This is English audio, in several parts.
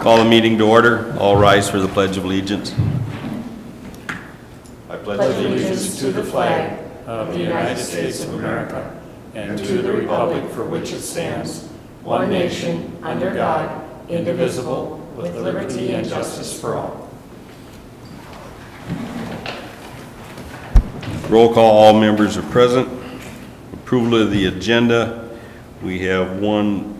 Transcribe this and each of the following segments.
Call the meeting to order. All rise for the Pledge of Allegiance. I pledge Allegiance to the flag of the United States of America and to the republic for which it stands, one nation, under God, indivisible, with liberty and justice for all. Roll call, all members are present. Approval of the agenda. We have one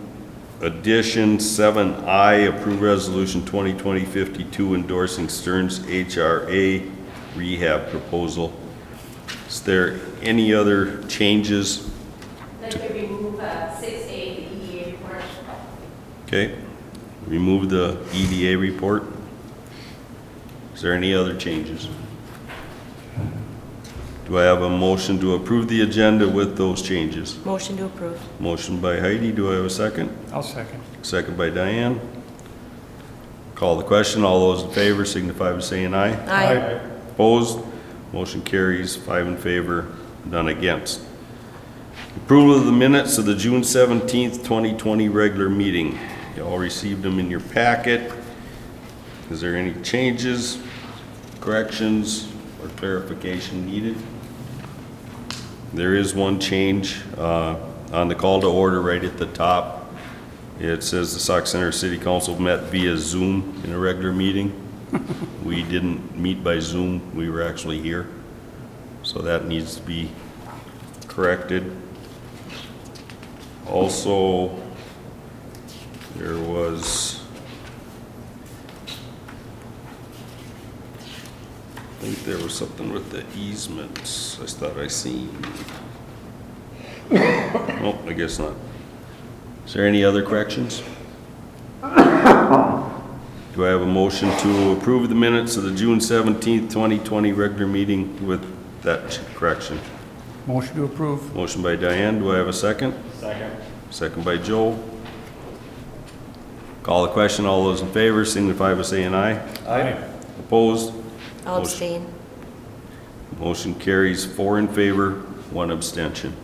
addition, 7I, approve resolution 2020-52 endorsing Stearns HRA rehab proposal. Is there any other changes? I'd like to remove 6A, the EDA report. Okay, remove the EDA report. Is there any other changes? Do I have a motion to approve the agenda with those changes? Motion to approve. Motion by Heidi, do I have a second? I'll second. Second by Diane. Call the question, all those in favor signify by saying aye. Aye. Opposed? Motion carries, 5 in favor, none against. Approval of the minutes of the June 17th, 2020 regular meeting. You all received them in your packet. Is there any changes, corrections, or clarification needed? There is one change on the call to order right at the top. It says the Sauk Center City Council met via Zoom in a regular meeting. We didn't meet by Zoom, we were actually here. So that needs to be corrected. Also, there was, I think there was something with the easements, I thought I seen. Oh, I guess not. Is there any other corrections? Do I have a motion to approve the minutes of the June 17th, 2020 regular meeting with that correction? Motion to approve. Motion by Diane, do I have a second? Second. Second by Joe. Call the question, all those in favor signify by saying aye. Aye. Opposed? I'll Motion- abstain. Motion carries 4 in favor, 1 abstention.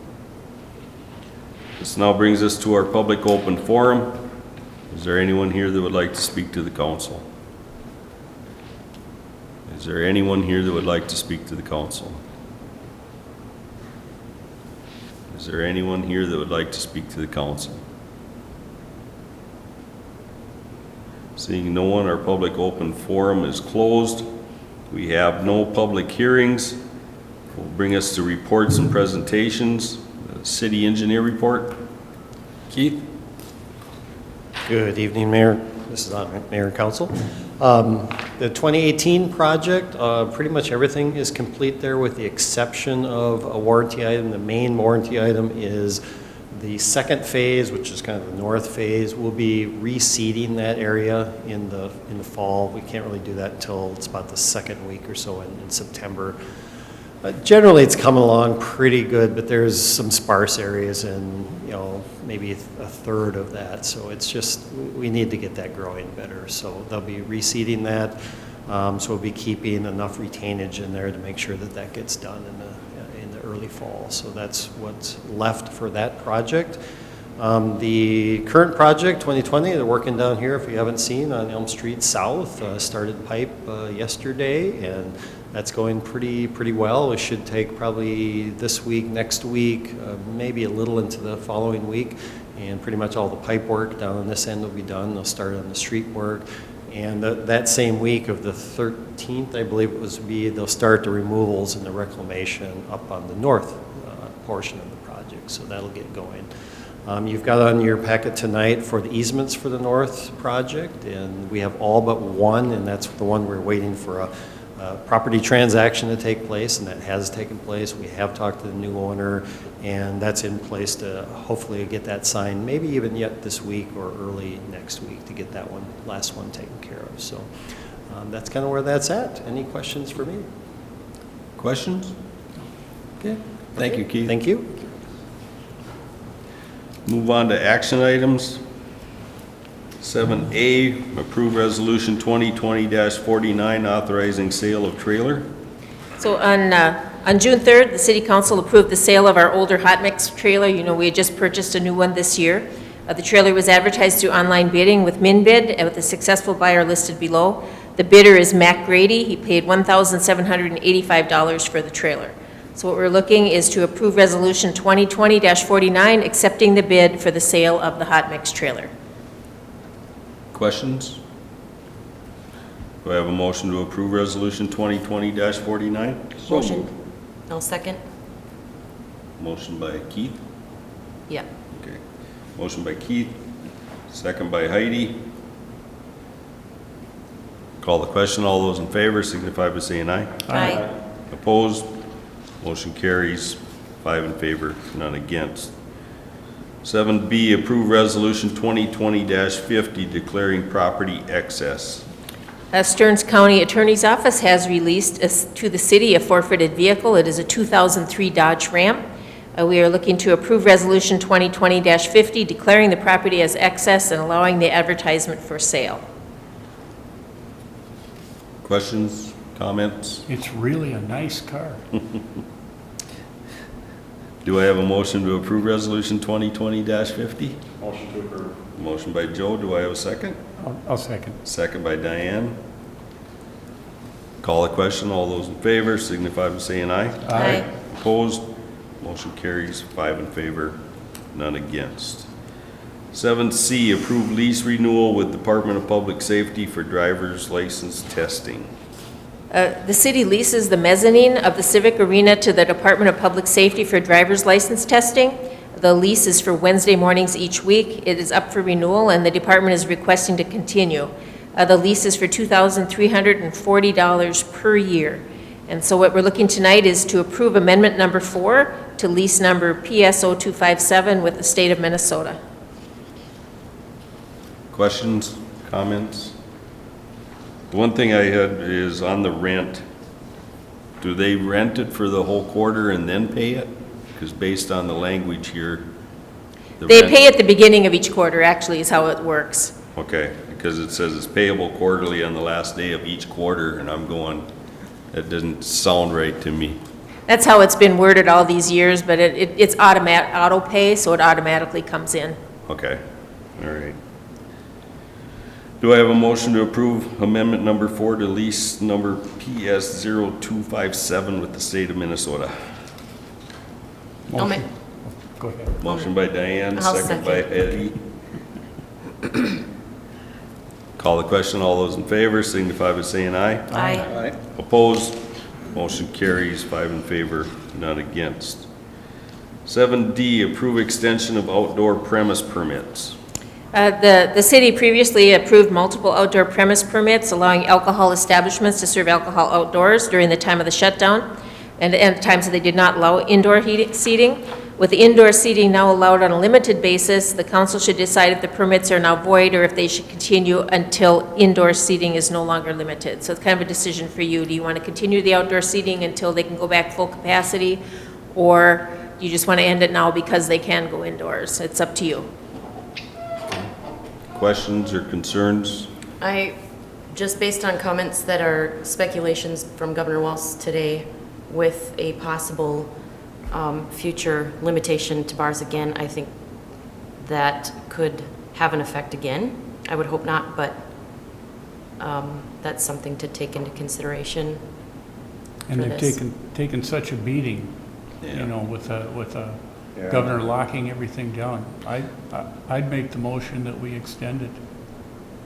This now brings us to our public open forum. Is there anyone here that would like to speak to the council? Is there anyone here that would like to speak to the council? Is there anyone here that would like to speak to the council? Seeing no one, our public open forum is closed. We have no public hearings. Will bring us to reports and presentations. The city engineer report. Keith? Good evening, Mayor. This is on Mayor and Council. The 2018 project, pretty much everything is complete there with the exception of a warranty item. The main warranty item is the second phase, which is kind of the north phase. We'll be reseeding that area in the fall. We can't really do that until it's about the second week or so in September. Generally, it's coming along pretty good, but there's some sparse areas and, you know, maybe a third of that. So it's just, we need to get that growing better. So they'll be reseeding that. So we'll be keeping enough retainage in there to make sure that that gets done in the early fall. So that's what's left for that project. The current project, 2020, they're working down here, if you haven't seen, on Elm Street South. Started pipe yesterday, and that's going pretty well. It should take probably this week, next week, maybe a little into the following week, and pretty much all the pipe work down on this end will be done. They'll start on the street work, and that same week of the 13th, I believe it was, they'll start the removals and the reclamation up on the north portion of the project, so that'll get going. You've got on your packet tonight for the easements for the north project, and we have all but one, and that's the one we're waiting for a property transaction to take place, and that has taken place. We have talked to the new owner, and that's in place to hopefully get that signed, maybe even yet this week or early next week to get that last one taken care of. So that's kind of where that's at. Any questions for me? Questions? Okay. Thank you, Keith. Thank you. Move on to action items. 7A, approve resolution 2020-49 authorizing sale of trailer. So on June 3rd, the City Council approved the sale of our older hot mix trailer. You know, we had just purchased a new one this year. The trailer was advertised through online bidding with MinBid and with a successful buyer listed below. The bidder is Mac Grady. He paid $1,785 for the trailer. So what we're looking is to approve Resolution 2020-49, accepting the bid for the sale of the hot mix trailer. Questions? Do I have a motion to approve Resolution 2020-49? Motion. I'll second. Motion by Keith. Yeah. Okay. Motion by Keith, second by Heidi. Call the question. All those in favor signify by saying aye. Aye. Opposed? Motion carries. 5 in favor, none against. 7B, approve Resolution 2020-50 declaring property excess. Stearns County Attorney's Office has released to the city a forfeited vehicle. It is a 2003 Dodge Ram. We are looking to approve Resolution 2020-50, declaring the property as excess and allowing the advertisement for sale. Questions, comments? It's really a nice car. Do I have a motion to approve Resolution 2020-50? Motion to approve. Motion by Joe. Do I have a second? I'll second. Second by Diane. Call the question. All those in favor signify by saying aye. Aye. Opposed? Motion carries. 5 in favor, none against. 7C, approve lease renewal with Department of Public Safety for driver's license testing. The city leases the mezzanine of the Civic Arena to the Department of Public Safety for driver's license testing. The lease is for Wednesday mornings each week. It is up for renewal, and the department is requesting to continue. The lease is for $2,340 per year. And so what we're looking tonight is to approve Amendment Number 4 to lease number PS0257 with the state of Minnesota. Questions, comments? The one thing I had is on the rent. Do they rent it for the whole quarter and then pay it? Because based on the language here, They pay at the beginning of each quarter, actually, is how it works. Okay, because it says it's payable quarterly on the last day of each quarter, and I'm going, that doesn't sound right to me. That's how it's been worded all these years, but it's auto pay, so it automatically comes in. Okay, all right. Do I have a motion to approve Amendment Number 4 to lease number PS0257 with the state of Minnesota? Motion. Go ahead. Motion by Diane, I'll second by Eddie. Call the question. All those in favor signify by saying aye. Aye. Opposed? Motion carries. 5 in favor, none against. 7D, approve extension of outdoor premise permits. The city previously approved multiple outdoor premise permits allowing alcohol establishments to serve alcohol outdoors during the time of the shutdown and times that they did not allow indoor seating. With the indoor seating now allowed on a limited basis, the council should decide if the permits are now void or if they should continue until indoor seating is no longer limited. So it's kind of a decision for you. Do you want to continue the outdoor seating until they can go back full capacity? Or do you just want to end it now because they can go indoors? It's up to you. Questions or concerns? Just based on comments that are speculations from Governor Walz today with a possible future limitation to bars again, I think that could have an effect again. I would hope not, but that's something to take into consideration. And for they've this. taken such a beating, Yeah. you know, with a governor locking everything down. I'd make the motion that we extend it.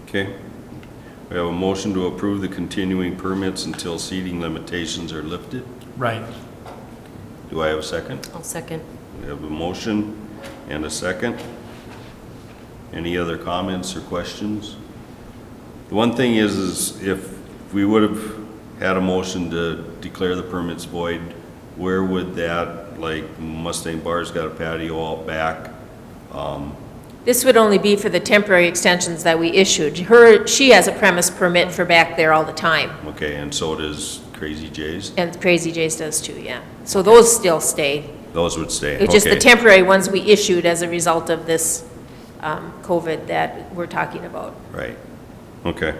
Okay. We have a motion to approve the continuing permits until seating limitations are lifted. Right. Do I have a second? I'll second. We have a motion and a second. Any other comments or questions? The one thing is if we would have had a motion to declare the permits void, where would that, like Mustang Bar's got a patio out back? This would only be for the temporary extensions that we issued. She has a premise permit for back there all the time, Okay, and so does Crazy J's? and Crazy J's does too, yeah. So those still stay. Those would stay, It's just the okay. temporary ones we issued as a result of this COVID that we're talking about. Right, okay.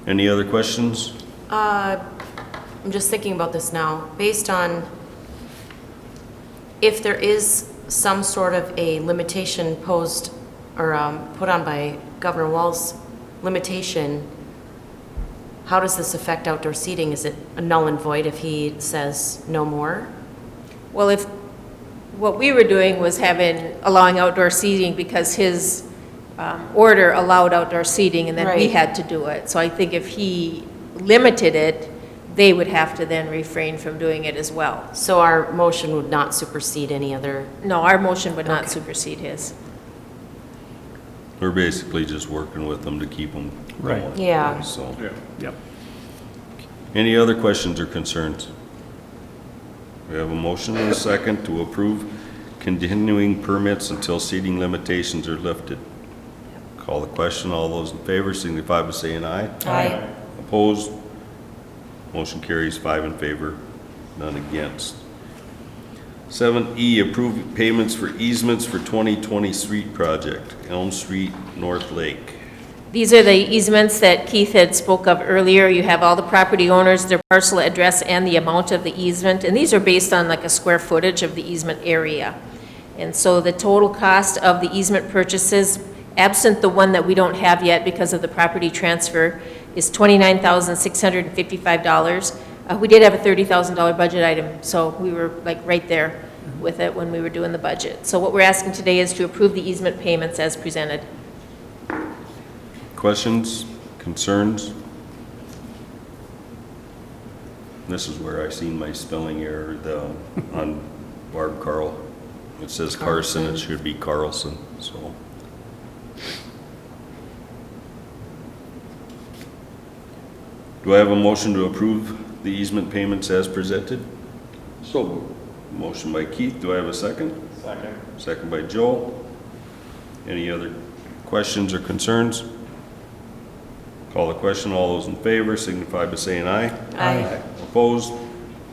Any other questions? I'm just thinking about this now. Based on if there is some sort of a limitation posed or put on by Governor Walz limitation, how does this affect outdoor seating? Is it a null and void if he says no more? Well, if, what we were doing was allowing outdoor seating because his order allowed outdoor seating, and then we Right. had to do it. So I think if he limited it, they would have to then refrain from doing it as well. So our motion would not supersede any other, No, our motion would not Okay. supersede his. We're basically just working with them to keep them Right. going. Yeah. So, Yep. any other questions or concerns? We have a motion and a second to approve continuing permits until seating limitations are lifted. Call the question. All those in favor signify by saying aye. Aye. Opposed? Motion carries 5 in favor, none against. 7E, approve payments for easements for 2020 street project, Elm Street, North Lake. These are the easements that Keith had spoke of earlier. You have all the property owners, their parcel address, and the amount of the easement, and these are based on like a square footage of the easement area. And so the total cost of the easement purchases, absent the one that we don't have yet because of the property transfer, is $29,655. We did have a $30,000 budget item, so we were like right there with it when we were doing the budget. So what we're asking today is to approve the easement payments as presented. Questions, concerns? This is where I seen my spelling error on Barb Carl. It says Carson, it should be Carlson, so. Do I have a motion to approve the easement payments as presented? So. Motion by Keith, do I have a second? Second. Second by Joe. Any other questions or concerns? Call the question. All those in favor signify by saying aye. Aye. Opposed?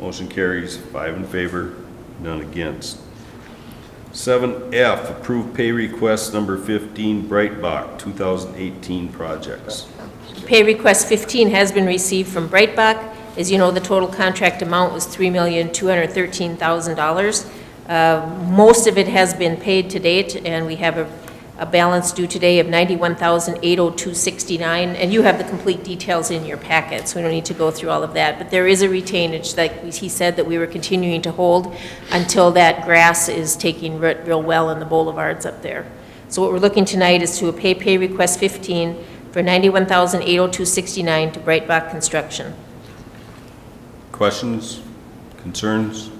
Motion carries 5 in favor, none against. 7F, approve pay request number 15, Breitbach, 2018 projects. Pay request 15 has been received from Breitbach. As you know, the total contract amount was $3,213,000. Most of it has been paid to date, and we have a balance due today of $91,802.69, and you have the complete details in your packet, so we don't need to go through all of that. But there is a retainage that he said that we were continuing to hold until that grass is taking root real well in the boulevards up there. So what we're looking tonight is to pay request 15 for $91,802.69 to Breitbach Construction. Questions, concerns?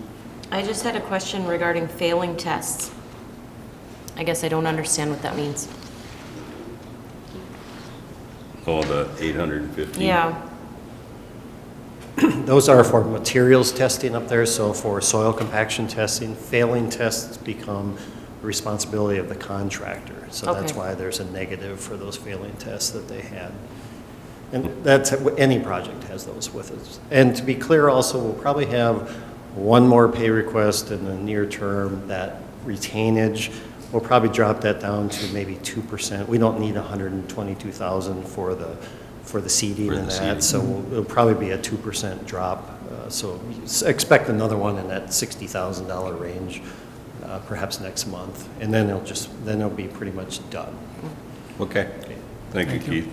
I just had a question regarding failing tests. I guess I don't understand what that means. Oh, the 815? Yeah, Those are for materials testing up there, so for soil compaction testing, failing tests become the responsibility of the contractor. So that's Okay. why there's a negative for those failing tests that they had. And that's, any project has those with us. And to be clear also, we'll probably have one more pay request in the near term. That retainage, we'll probably drop that down to maybe 2%. We don't need 122,000 for the seeding For the and that, seeding. so it'll probably be a 2% drop. So expect another one in that $60,000 range, perhaps next month. And then it'll be pretty much done. Okay, thank you, Keith.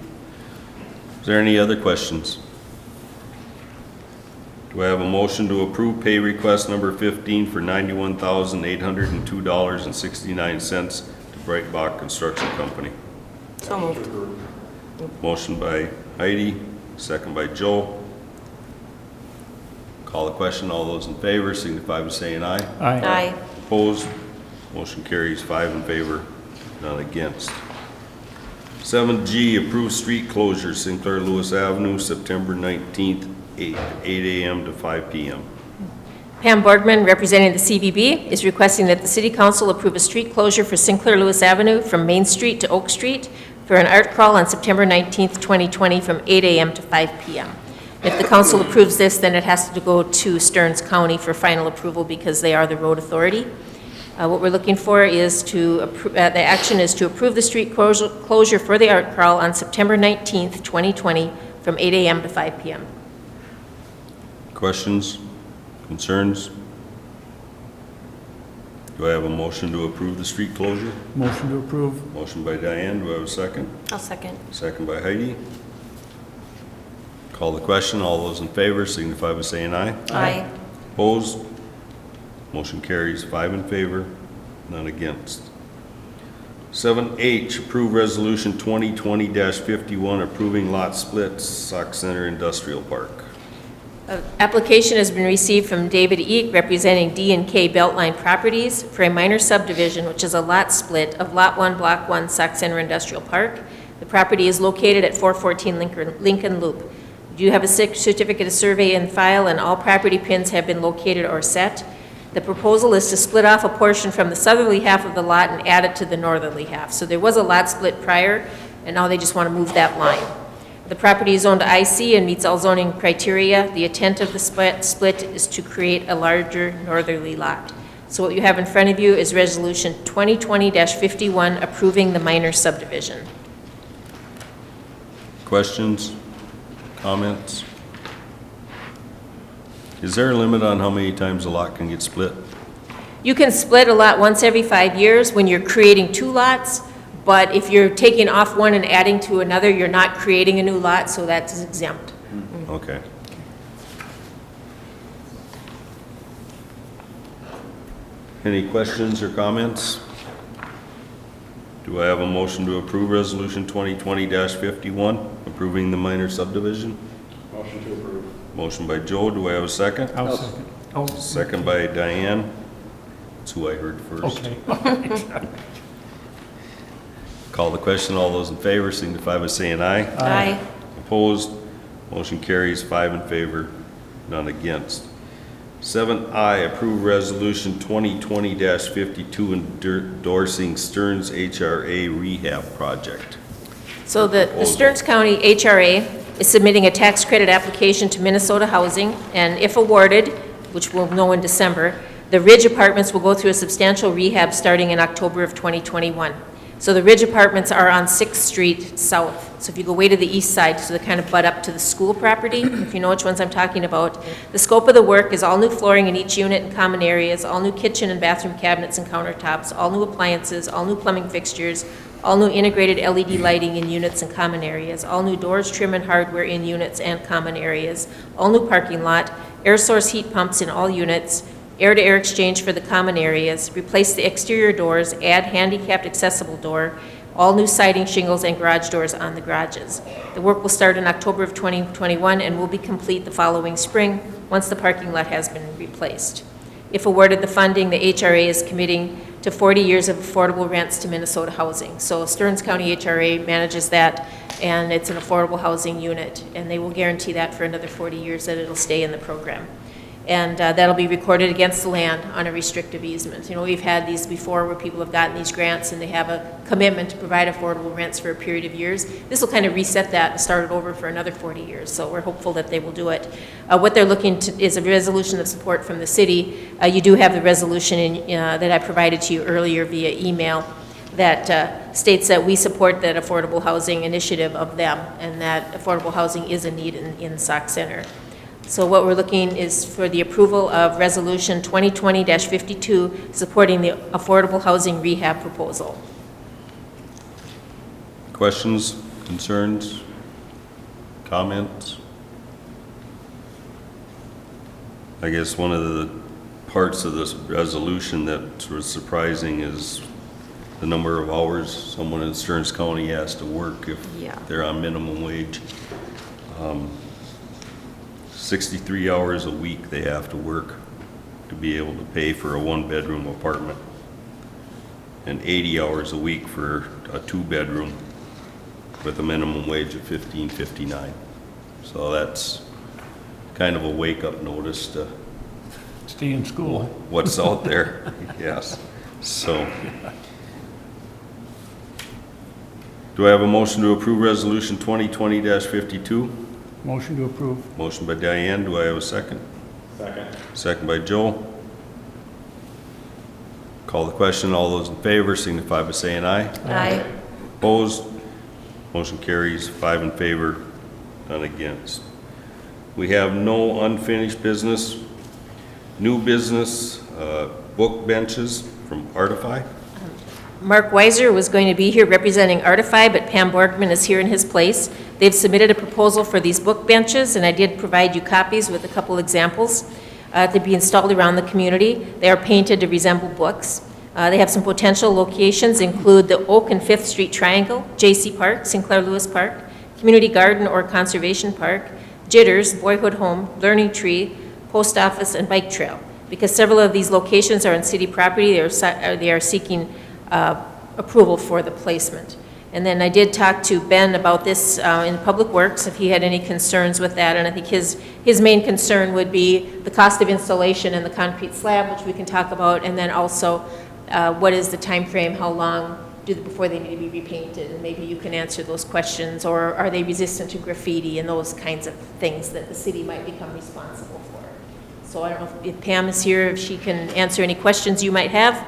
Is there any other questions? Do I have a motion to approve pay request number 15 for $91,802.69 to Breitbach Construction Company? so moved. Motion by Heidi, second by Joe. Call the question. All those in favor signify by saying aye. Aye. Opposed? Motion carries 5 in favor, none against. 7G, approve street closure, Sinclair Lewis Avenue, September 19th, 8 a.m. to 5 p.m. Pam Borgman, representing the CVB, is requesting that the City Council approve a street closure for Sinclair Lewis Avenue from Main Street to Oak Street for an art crawl on September 19th, 2020, from 8 a.m. to 5 p.m. If the council approves this, then it has to go to Stearns County for final approval because they are the road authority. What we're looking for is the action is to approve the street closure for the art crawl on September 19th, 2020, from 8 a.m. to 5 p.m. Questions, concerns? Do I have a motion to approve the street closure? Motion to approve. Motion by Diane, do I have a second? I'll second. Second by Heidi. Call the question, all those in favor signify by saying aye. Aye. Opposed? Motion carries 5 in favor, none against. 7H, approve resolution 2020-51 approving lot splits, Sauk Center Industrial Park. Application has been received from David Eek, representing D&K Beltline Properties, for a minor subdivision, which is a lot split of Lot 1, Block 1, Sauk Center Industrial Park. The property is located at 414 Lincoln Loop. You do have a certificate of survey in file, and all property pins have been located or set. The proposal is to split off a portion from the southerly half of the lot and add it to the northerly half. So there was a lot split prior, and now they just want to move that line. The property is zoned IC and meets all zoning criteria. The intent of the split is to create a larger northerly lot. So what you have in front of you is Resolution 2020-51 approving the minor subdivision. Questions? Comments? Is there a limit on how many times a lot can get split? You can split a lot once every 5 years when you're creating 2 lots, but if you're taking off one and adding to another, you're not creating a new lot, so that's exempt. Okay. Any questions or comments? Do I have a motion to approve resolution 2020-51 approving the minor subdivision? Motion to approve. Motion by Joe, do I have a second? I'll second. Oh, Second by Diane. That's who I heard first. okay. Call the question, all those in favor signify by saying aye. Aye. Opposed? Motion carries 5 in favor, none against. 7I, approve resolution 2020-52 endorsing Stearns HRA rehab project. So the Stearns County HRA is submitting a tax credit application to Minnesota Housing, and if awarded, which we'll know in December, the Ridge Apartments will go through a substantial rehab starting in October of 2021. So the Ridge Apartments are on 6th Street South. So if you go way to the east side, so they kind of butt up to the school property, if you know which ones I'm talking about. The scope of the work is all new flooring in each unit and common areas, all new kitchen and bathroom cabinets and countertops, all new appliances, all new plumbing fixtures, all new integrated LED lighting in units and common areas, all new doors, trim, and hardware in units and common areas, all new parking lot, air source heat pumps in all units, air-to-air exchange for the common areas, replace the exterior doors, add handicapped accessible door, all new siding, shingles, and garage doors on the garages. The work will start in October of 2021 and will be complete the following spring once the parking lot has been replaced. If awarded the funding, the HRA is committing to 40 years of affordable rents to Minnesota Housing. So Stearns County HRA manages that, and it's an affordable housing unit, and they will guarantee that for another 40 years that it'll stay in the program. And that'll be recorded against the land on a restrictive easement. You know, we've had these before where people have gotten these grants and they have a commitment to provide affordable rents for a period of years. This will kind of reset that and start it over for another 40 years. So we're hopeful that they will do it. What they're looking to is a resolution of support from the city. You do have the resolution that I provided to you earlier via email that states that we support that affordable housing initiative of them, and that affordable housing is a need in Sauk Center. So what we're looking is for the approval of Resolution 2020-52 supporting the affordable housing rehab proposal. Questions, concerns, comments? I guess one of the parts of this resolution that was surprising is the number of hours someone in Stearns County has to work if they're on minimum wage. 63 hours a week they have to work to be able to pay for a 1-bedroom apartment, and 80 hours a week for a 2-bedroom with a minimum wage of $15.59. So that's kind of a wake-up notice to Stay in school. what's out there. Yes. So, do I have a motion to approve Resolution 2020-52? Motion to approve. Motion by Diane, do I have a second? Second. Second by Joe. Call the question, all those in favor signify by saying aye. Aye. Opposed? Motion carries 5 in favor, none against. We have no unfinished business. New business, book benches from Artify. Mark Weiser was going to be here representing Artify, but Pam Borgman is here in his place. They've submitted a proposal for these book benches, and I did provide you copies with a couple examples to be installed around the community. They are painted to resemble books. They have some potential locations, include the Oak and 5th Street Triangle, J.C. Park, Sinclair Lewis Park, Community Garden or Conservation Park, Jitters, Boyhood Home, Learning Tree, Post Office, and Bike Trail. Because several of these locations are on city property, they are seeking approval for the placement. And then I did talk to Ben about this in Public Works, if he had any concerns with that, and I think his main concern would be the cost of installation and the concrete slab, which we can talk about, and then also what is the time frame, how long before they need to be repainted, and maybe you can answer those questions, or are they resistant to graffiti and those kinds of things that the city might become responsible for. So I don't know if Pam is here, if she can answer any questions you might have,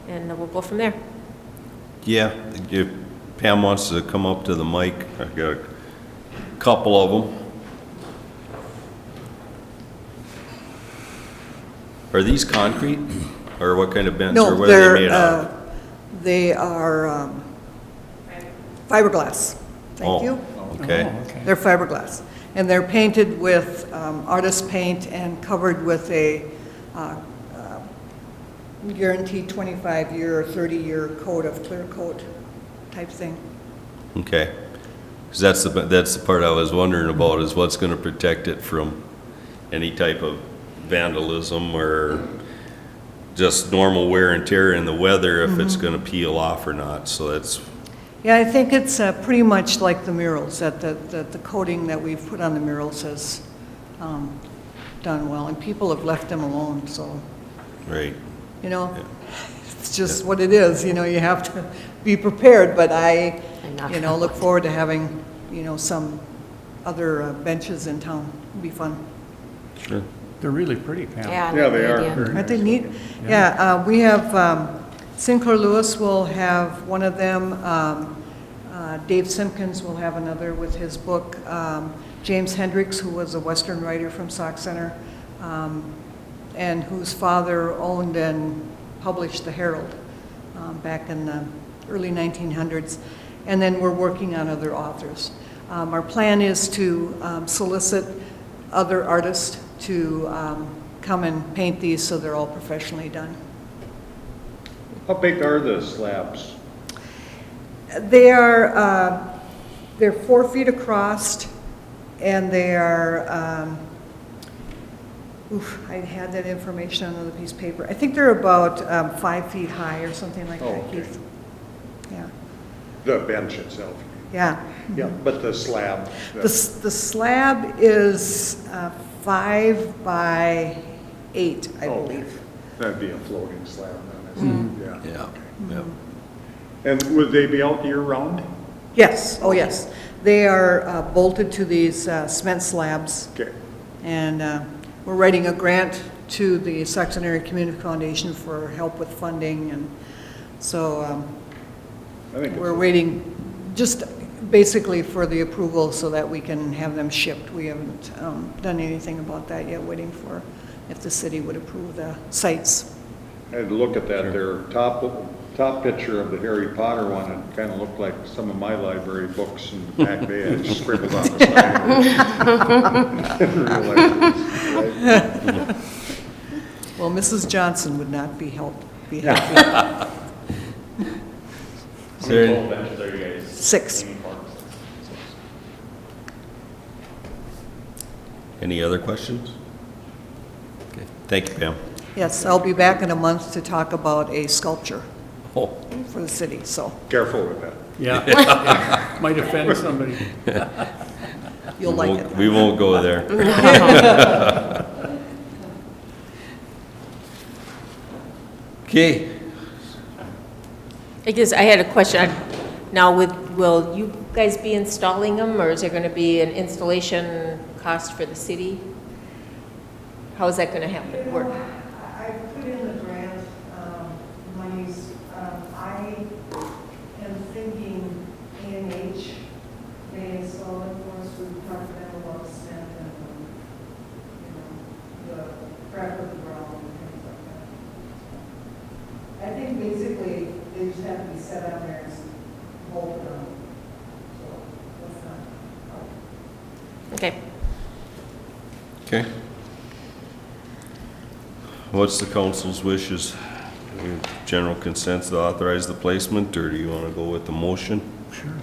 and we'll go from there. Yeah, if Pam wants to come up to the mic, I've got a couple of them. Are these concrete, or what kind of bench, or No, what are they made out of? they are fiberglass. Thank you. Okay, They're fiberglass. And they're painted with artist paint and covered with a guaranteed 25-year or 30-year coat of clear coat type thing. okay. Because that's the part I was wondering about, is what's going to protect it from any type of vandalism or just normal wear and tear in the weather, if it's going to peel off or not. So that's, Yeah, I think it's pretty much like the murals, that the coating that we've put on the murals has done well, and people have left them alone, so, right. you know, it's just what it is, you know, you have to be prepared, but I, you know, look forward to having, you know, some other benches in town. It'll be fun. Sure. They're really pretty, Pam. Yeah, Yeah, they are. good idea. Aren't they neat? Yeah, we have, Sinclair Lewis will have one of them, Dave Simpkins will have another with his book, James Hendricks, who was a Western writer from Sauk Center, and whose father owned and published the Herald back in the early 1900s. And then we're working on other authors. Our plan is to solicit other artists to come and paint these so they're all professionally done. How big are the slabs? They are, they're 4 feet across, and they are, I had that information on another piece of paper. I think they're about 5 feet high or something like that, okay. Keith. Yeah, The bench itself? yeah. Yeah, but the slab? The slab is 5 by 8, I Okay. believe. That'd be a floating slab then, isn't it? Yeah, yeah. And would they be out year-round? Yes, oh yes. They are bolted to these cement slabs. Okay. And we're writing a grant to the Saxon Area Community Foundation for help with funding, and so I think we're it's, waiting just basically for the approval so that we can have them shipped. We haven't done anything about that yet, waiting for if the city would approve the sites. I had to look at that, their top picture of the Harry Potter one, it kind of looked like some of my library books in the back there, I just scribbled on the side. Didn't realize it was, right? Well, Mrs. Johnson would not be happy. Is there any- benches are you guys 6. Any other questions? Okay, thank you, Pam. Yes, I'll be back in a month to talk about a sculpture Oh, for the city, so Careful with that. Yeah. Might offend somebody. you'll like it. we won't go there. Okay, I guess I had a question. Now, will you guys be installing them, or is there going to be an installation cost for the city? How is that going to happen, work? I put in the grant monies. I am thinking A&H may install it for us. We've talked to them about sand and, you know, the crack of the ground and things like that. think basically they just have to be set on there and bolted on. So that's not. Okay. Okay. What's the council's wishes? General consent to authorize the placement, or do you want to go with the motion? Sure.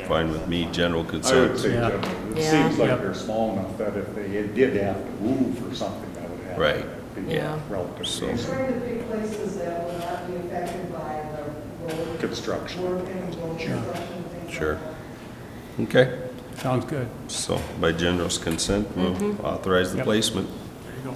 Fine with me, general I would consent. say, Yeah. generally, it Yeah. seems like Yep. they're small enough that if they did have to move or something, that would have Right. to be Yeah. relatively So- We're easy. trying to pick places that will not be affected by the road. Construction. Work and road Sure. construction, things Sure. like that. Okay, Sounds good. so by general consent, we'll authorize the Yep. placement. There you go.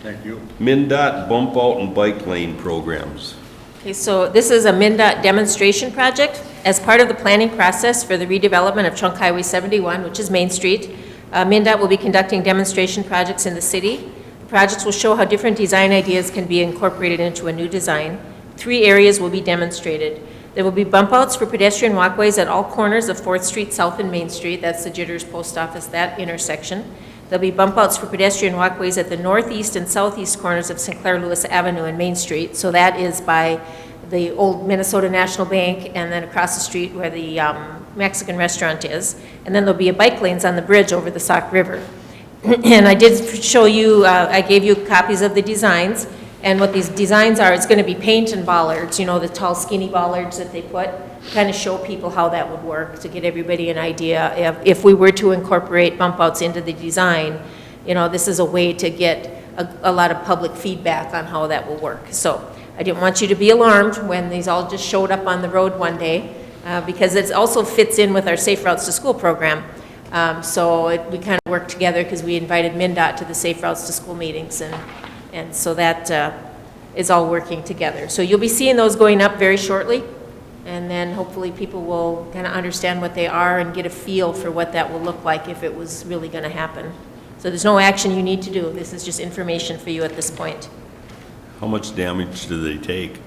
Thank you. MinDOT bump out and bike lane programs. Okay, so this is a MinDOT demonstration project. As part of the planning process for the redevelopment of Trunk Highway 71, which is Main Street, MinDOT will be conducting demonstration projects in the city. The projects will show how different design ideas can be incorporated into a new design. 3 areas will be demonstrated. There will be bump outs for pedestrian walkways at all corners of 4th Street South and Main Street. That's the Jitters Post Office, that intersection. There'll be bump outs for pedestrian walkways at the northeast and southeast corners of Sinclair Lewis Avenue and Main Street. So that is by the old Minnesota National Bank and then across the street where the Mexican restaurant is. And then there'll be a bike lanes on the bridge over the Sauk River. And I did show you, I gave you copies of the designs. And what these designs are, it's going to be paint and bollards, you know, the tall skinny bollards that they put, kind of show people how that would work, to get everybody an idea. If we were to incorporate bump outs into the design, you know, this is a way to get a lot of public feedback on how that will work. So I didn't want you to be alarmed when these all just showed up on the road one day, because it also fits in with our Safe Routes to School program. We kind of worked together because we invited MinDOT to the Safe Routes to School meetings, and so that is all working together. So you'll be seeing those going up very shortly, and then hopefully people will kind of understand what they are and get a feel for what that will look like if it was really going to happen. So there's no action you need to do. This is just information for you at this point. How much damage do they take?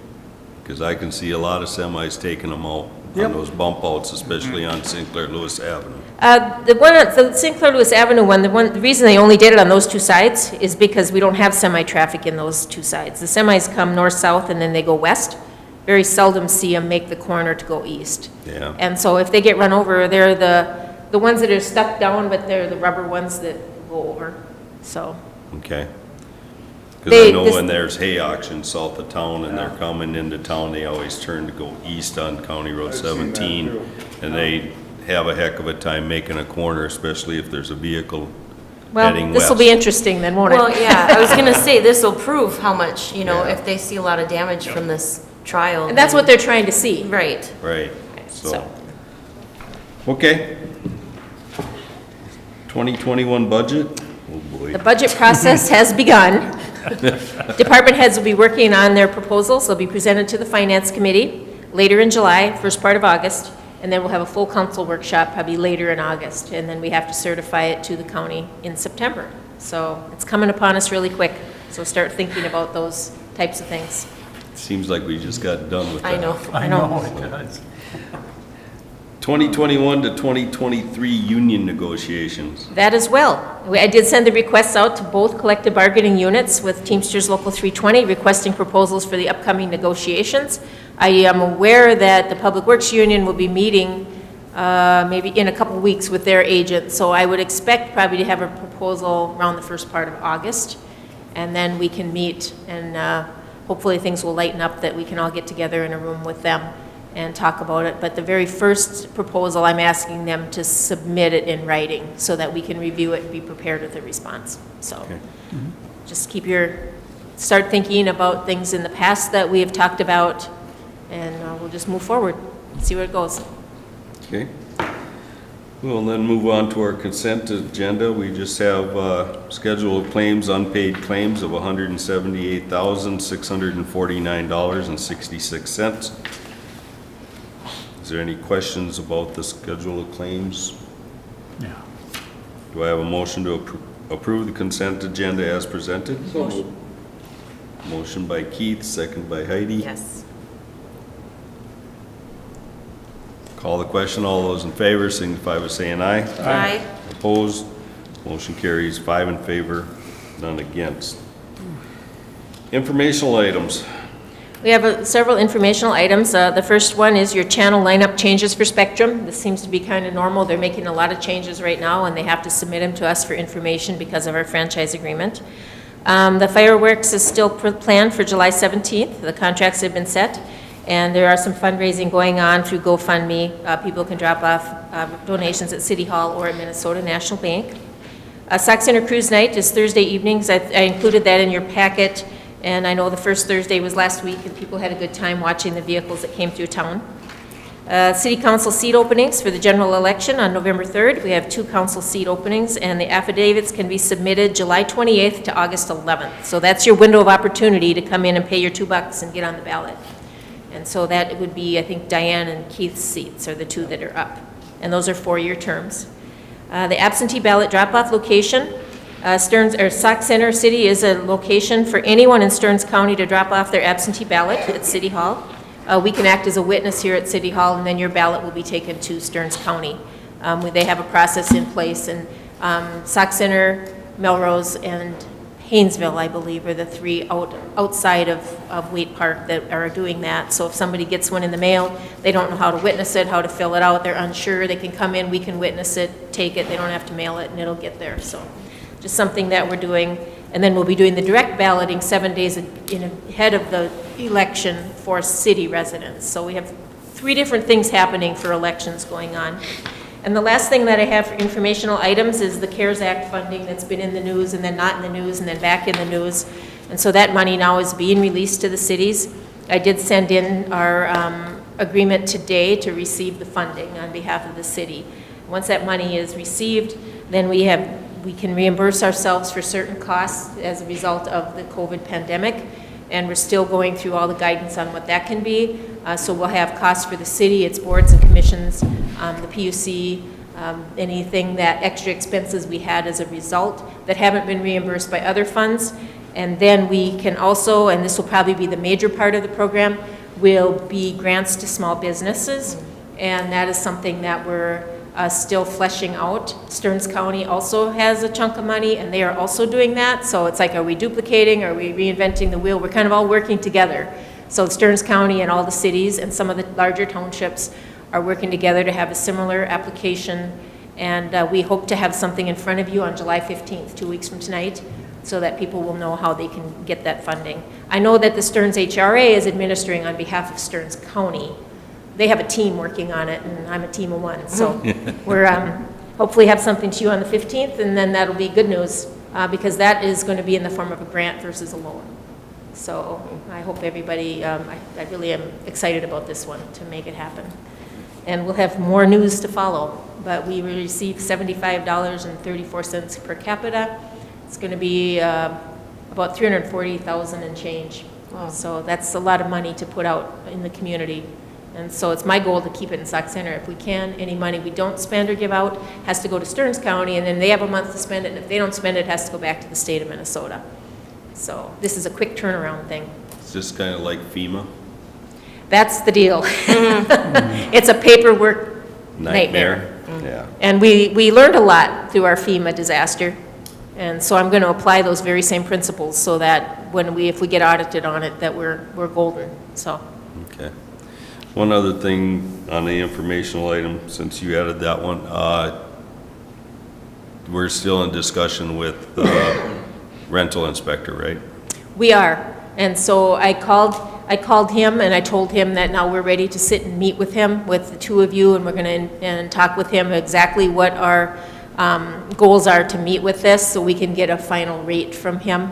Because I can see a lot of semis taking them out Yep. on those bump outs, especially on Sinclair Lewis Avenue. The Sinclair Lewis Avenue one, the reason they only did it on those 2 sides is because we don't have semi-traffic in those 2 sides. The semis come north-south and then they go west. Very seldom see them make the corner to go east. Yeah. And so if they get run over, they're the ones that are stuck down, but they're the rubber ones that go over, so. Okay. Because I know This- when there's hay auctions south of town and they're coming into town, they always turn to go east on County Road I've seen that 17. too. And they have a heck of a time making a corner, especially if there's a vehicle Well, heading this west. will be interesting then, won't it? Well, yeah, I was gonna say, this will prove how much, you know, Yeah. if they see a lot of damage from this trial. And that's what they're trying to see. Right. Right, So. so. Okay. 2021 budget? Oh, boy. The budget process has begun. Department heads will be working on their proposals. They'll be presented to the Finance Committee later in July, first part of August, and then we'll have a full council workshop probably later in August, and then we have to certify it to the county in September. So it's coming upon us really quick, so start thinking about those types of things. Seems like we just got done with that. I know. I know it does. 2021 to 2023 union negotiations. That as well. I did send the requests out to both collective bargaining units with Teamsters Local 320 requesting proposals for the upcoming negotiations. I am aware that the Public Works Union will be meeting maybe in a couple of weeks with their agent, so I would expect probably to have a proposal around the first part of August, and then we can meet, and hopefully things will lighten up that we can all get together in a room with them and talk about it. But the very first proposal, I'm asking them to submit it in writing so that we can review it and be prepared with a response. So Okay. just start thinking about things in the past that we have talked about, and we'll just move forward, see where it goes. Okay. We'll then move on to our consent agenda. We just have scheduled claims, unpaid claims of $178,649.66. Is there any questions about the schedule of claims? Yeah. Do I have a motion to approve the consent agenda as presented? So moved. Motion by Keith, second by Heidi. Yes. Call the question. All those in favor signify by saying aye. Aye. Opposed? Motion carries 5 in favor, none against. Informational items. We have several informational items. The first one is your channel lineup changes for Spectrum. This seems to be kind of normal. They're making a lot of changes right now, and they have to submit them to us for information because of our franchise agreement. The fireworks is still planned for July 17th. The contracts have been set, and there are some fundraising going on through GoFundMe. People can drop off donations at City Hall or at Minnesota National Bank. Sauk Center Cruise Night is Thursday evenings. I included that in your packet. And I know the first Thursday was last week, and people had a good time watching the vehicles that came through town. City council seat openings for the general election on November 3rd. We have 2 council seat openings, and the affidavits can be submitted July 28th to August 11th. So that's your window of opportunity to come in and pay your $2 and get on the ballot. And so that would be, I think, Diane and Keith's seats are the 2 that are up. And those are 4-year terms. The absentee ballot drop-off location. Sauk Center City is a location for anyone in Stearns County to drop off their absentee ballot at City Hall. We can act as a witness here at City Hall, and then your ballot will be taken to Stearns County. They have a process in place, and Sauk Center, Melrose, and Haynesville, I believe, are the 3 outside of Waite Park that are doing that. So if somebody gets one in the mail, they don't know how to witness it, how to fill it out, they're unsure, they can come in, we can witness it, take it, they don't have to mail it, and it'll get there. So just something that we're doing. And then we'll be doing the direct balloting 7 days ahead of the election for city residents. So we have 3 different things happening for elections going on. And the last thing that I have for informational items is the CARES Act funding that's been in the news and then not in the news and then back in the news. And so that money now is being released to the cities. I did send in our agreement today to receive the funding on behalf of the city. Once that money is received, then we can reimburse ourselves for certain costs as a result of the COVID pandemic, and we're still going through all the guidance on what that can be. So we'll have costs for the city, its boards and commissions, the PUC, anything that extra expenses we had as a result that haven't been reimbursed by other funds. And then we can also, and this will probably be the major part of the program, will be grants to small businesses, and that is something that we're still fleshing out. Stearns County also has a chunk of money, and they are also doing that. So it's like, are we duplicating? Are we reinventing the wheel? We're kind of all working together. So Stearns County and all the cities and some of the larger townships are working together to have a similar application. And we hope to have something in front of you on July 15th, 2 weeks from tonight, so that people will know how they can get that funding. I know that the Stearns HRA is administering on behalf of Stearns County. They have a team working on it, and I'm a team of 1. So we're hopefully have something to you on the 15th, and then that'll be good news, because that is going to be in the form of a grant versus a loan. So I hope everybody, I really am excited about this one to make it happen. And we'll have more news to follow, but we received $75.34 per capita. It's going to be about $340,000 and change. Wow. So that's a lot of money to put out in the community. And so it's my goal to keep it in Sauk Center if we can. Any money we don't spend or give out has to go to Stearns County, and then they have a month to spend it, and if they don't spend it, it has to go back to the state of Minnesota. So this is a quick turnaround thing. It's just kind of like FEMA. That's the deal. It's a paperwork nightmare. Yeah. And we learned a lot through our FEMA disaster. And so I'm going to apply those very same principles so that if we get audited on it, that we're golden. So. Okay. One other thing on the informational item, since you added that one, we're still in discussion with the rental inspector, right? We are. And so I called him and I told him that now we're ready to sit and meet with him, with the 2 of you, and we're going to talk with him exactly what our goals are to meet with this, so we can get a final rate from him,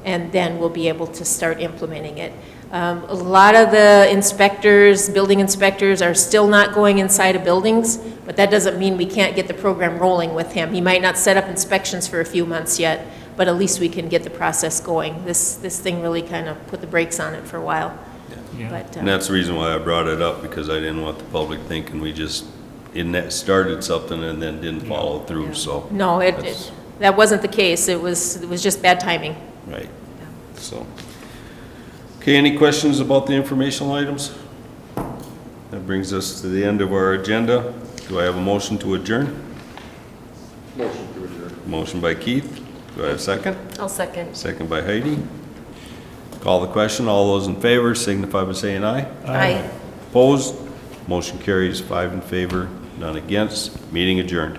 and then we'll be able to start implementing it. A lot of the building inspectors are still not going inside of buildings, but that doesn't mean we can't get the program rolling with him. He might not set up inspections for a few months yet, but at least we can get the process going. This thing really kind of put the brakes on it for a while. Yeah. But, And that's the reason why I brought it up, because I didn't want the public thinking we just started something and then didn't follow through, so. no, that wasn't the case. It was just bad timing. Right, so. Okay, any questions about the informational items? That brings us to the end of our agenda. Do I have a motion to adjourn? Motion to adjourn. Motion by Keith. Do I have a second? I'll second. Second by Heidi. Call the question. All those in favor signify by saying aye. Aye. Opposed? Motion carries 5 in favor, none against. Meeting adjourned.